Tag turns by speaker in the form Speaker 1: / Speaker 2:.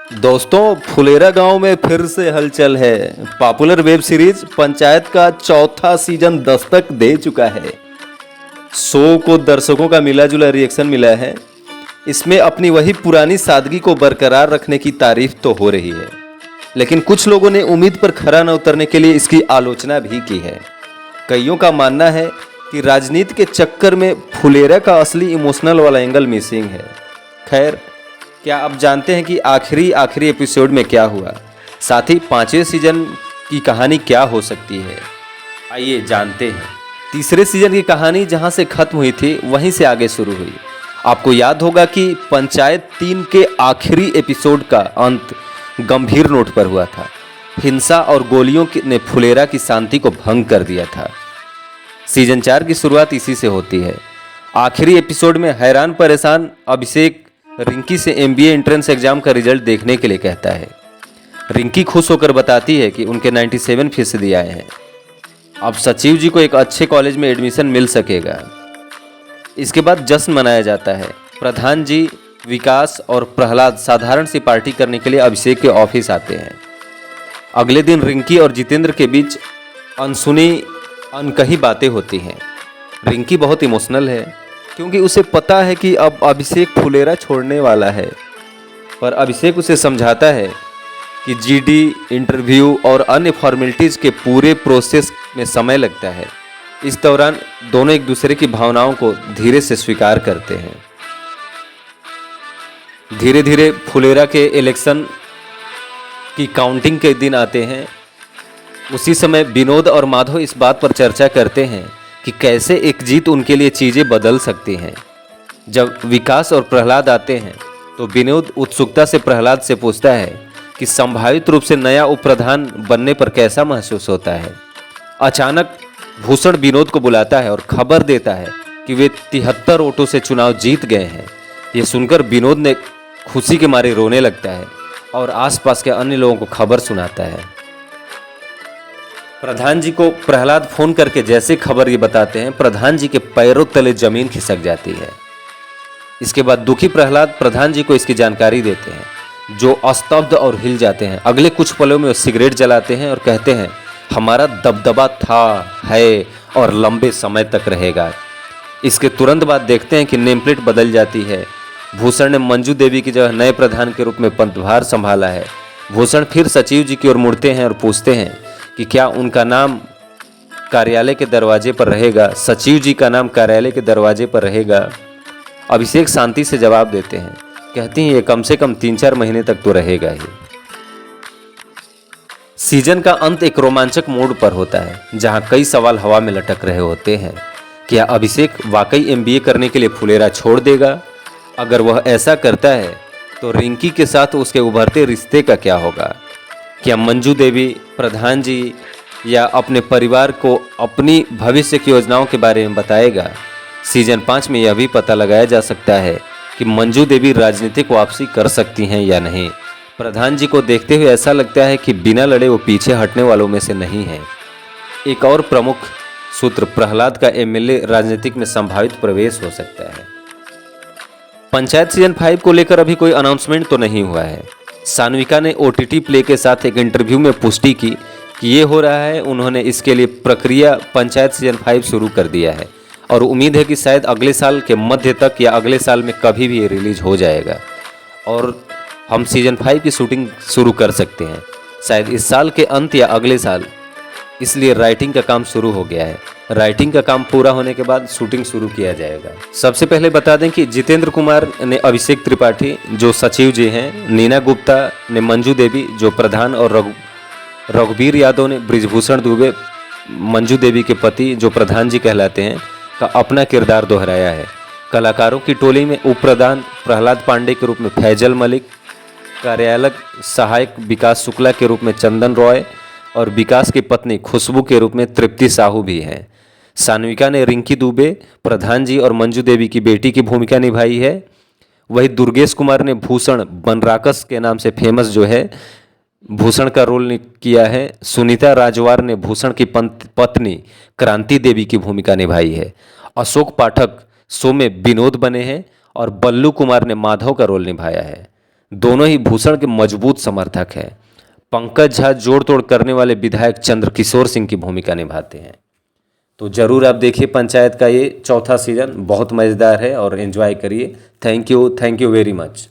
Speaker 1: दोस्तों, फुलेरा गांव में फिर से हलचल है। पॉपुलर वेब सीरीज पंचायत का चौथा सीजन दस्तक दे चुका है। शो को दर्शकों का मिला जुला रिएक्शन मिला है। इसमें अपनी वही पुरानी सादगी को बरकरार रखने की तारीफ तो हो रही है, लेकिन कुछ लोगों ने उम्मीद पर खरा न उतरने के लिए इसकी आलोचना भी की है। कईयों का मानना है कि राजनीति के चक्कर में फुलेरा का असली इमोशनल वाला एंगल मिसिंग है। खैर, क्या आप जानते हैं कि आखिरी एपिसोड में क्या हुआ? साथ ही 5वें सीजन की कहानी क्या हो सकती है? आइए जानते हैं। तीसरे सीजन की कहानी जहां से खत्म हुई थी वहीं से आगे शुरू हुई। आपको याद होगा कि पंचायत 3 के आखिरी एपिसोड का अंत गंभीर नोट पर हुआ था। हिंसा और गोलियों ने फुलेरा की शांति को भंग कर दिया था। सीजन 4 की शुरुआत इसी से होती है। आखिरी एपिसोड में हैरान परेशान अभिषेक रिंकी से MBA एंट्रेंस एग्जाम का रिजल्ट देखने के लिए कहता है। रिंकी खुश होकर बताती है कि उनके 97% आए हैं। अब सचिव जी को एक अच्छे कॉलेज में एडमिशन मिल सकेगा। इसके बाद जश्न मनाया जाता है। प्रधान जी, विकास और प्रहलाद साधारण सी पार्टी करने के लिए अभिषेक के ऑफिस आते हैं। अगले दिन रिंकी और जितेंद्र के बीच अनसुनी अनकही बातें होती हैं। रिंकी बहुत इमोशनल है क्योंकि उसे पता है कि अब अभिषेक फुलेरा छोड़ने वाला है, पर अभिषेक उसे समझाता है कि GD, इंटरव्यू और अन्य फॉर्मेलिटीज़ के पूरे प्रोसेस में समय लगता है। इस दौरान दोनों एक दूसरे की भावनाओं को धीरे से स्वीकार करते हैं। धीरे धीरे फुलेरा के इलेक्शन की काउंटिंग के दिन आते हैं। उसी समय विनोद और माधव इस बात पर चर्चा करते हैं कि कैसे एक जीत उनके लिए चीज़ें बदल सकती हैं। जब विकास और प्रहलाद आते हैं तो विनोद उत्सुकता से प्रहलाद से पूछता है कि संभावित रूप से नया उप प्रधान बनने पर कैसा महसूस होता है। अचानक भूषण विनोद को बुलाता है और खबर देता है कि वे 73 वोटों से चुनाव जीत गए हैं। ये सुनकर विनोद ने खुशी के मारे रोने लगता है और आसपास के अन्य लोगों को खबर सुनाता है। प्रधान जी को प्रहलाद फोन करके जैसे खबर ये बताते हैं, प्रधान जी के पैरों तले जमीन खिसक जाती है। इसके बाद दुखी प्रहलाद प्रधान जी को इसकी जानकारी देते हैं, जो स्तब्ध और हिल जाते हैं। अगले कुछ पलों में वो सिगरेट जलाते हैं और कहते हैं, हमारा दबदबा था, है और लंबे समय तक रहेगा। इसके तुरंत बाद देखते हैं कि नेम प्लेट बदल जाती है। भूषण ने मंजू देवी की जगह नए प्रधान के रूप में पदभार संभाला है। भूषण फिर सचिव जी की ओर मुड़ते हैं और पूछते हैं कि क्या उनका नाम कार्यालय के दरवाजे पर रहेगा। सचिव जी का नाम कार्यालय के दरवाजे पर रहेगा। अभिषेक शांति से जवाब देते हैं, कहती हैं ये कम से कम 3-4 महीने तक तो रहेगा ही। सीजन का अंत एक रोमांचक मोड़ पर होता है, जहां कई सवाल हवा में लटक रहे होते हैं। क्या अभिषेक वाकई MBA करने के लिए फुलेरा छोड़ देगा? अगर वह ऐसा करता है तो रिंकी के साथ उसके उभरते रिश्ते का क्या होगा? क्या मंजू देवी प्रधान जी या अपने परिवार को अपनी भविष्य की योजनाओं के बारे में बताएगा? सीजन 5 में यह भी पता लगाया जा सकता है कि मंजू देवी राजनीतिक वापसी कर सकती हैं या नहीं। प्रधान जी को देखते हुए ऐसा लगता है कि बिना लड़े वो पीछे हटने वालों में से नहीं है। एक और प्रमुख सूत्र प्रहलाद का MLA राजनीतिक में संभावित प्रवेश हो सकता है। पंचायत सीजन 5 को लेकर अभी कोई अनाउंसमेंट तो नहीं हुआ है। सान्विका ने OTT प्ले के साथ एक इंटरव्यू में पुष्टि की कि ये हो रहा है। उन्होंने इसके लिए प्रक्रिया पंचायत सीजन 5 शुरू कर दिया है और उम्मीद है कि शायद अगले साल के मध्य तक या अगले साल में कभी भी ये रिलीज हो जाएगा और हम सीजन 5 की शूटिंग शुरू कर सकते हैं, शायद इस साल के अंत या अगले साल। इसलिए राइटिंग का काम शुरू हो गया है। राइटिंग का काम पूरा होने के बाद शूटिंग शुरू किया जाएगा। सबसे पहले बता दें कि जितेंद्र कुमार ने अभिषेक त्रिपाठी जो सचिव जी हैं, नीना गुप्ता ने मंजू देवी जो प्रधान और रघुवीर यादव ने ब्रिजभूषण दुबे मंजू देवी के पति जो प्रधान जी कहलाते हैं का अपना किरदार दोहराया है। कलाकारों की टोली में उप प्रधान प्रहलाद पांडे के रूप में फैजल मलिक, कार्यालय सहायक विकास शुक्ला के रूप में चंदन रॉय और विकास की पत्नी खुशबू के रूप में तृप्ति साहू भी हैं। सान्विका ने रिंकी दुबे, प्रधान जी और मंजू देवी की बेटी की भूमिका निभाई है। वही दुर्गेश कुमार ने भूषण बनराकस के नाम से फेमस जो है भूषण का रोल किया है। सुनीता राजवार ने भूषण की पत्नी क्रांति देवी की भूमिका निभाई है। अशोक पाठक शो में विनोद बने हैं और बल्लू कुमार ने माधव का रोल निभाया है। दोनों ही भूषण के मजबूत समर्थक हैं। पंकज झा जोड़ तोड़ करने वाले विधायक चंद्रकिशोर सिंह की भूमिका निभाते हैं। तो ज़रूर आप देखिए पंचायत का ये चौथा सीज़न, बहुत मज़ेदार है और एंजॉय करिए। Thank you very much.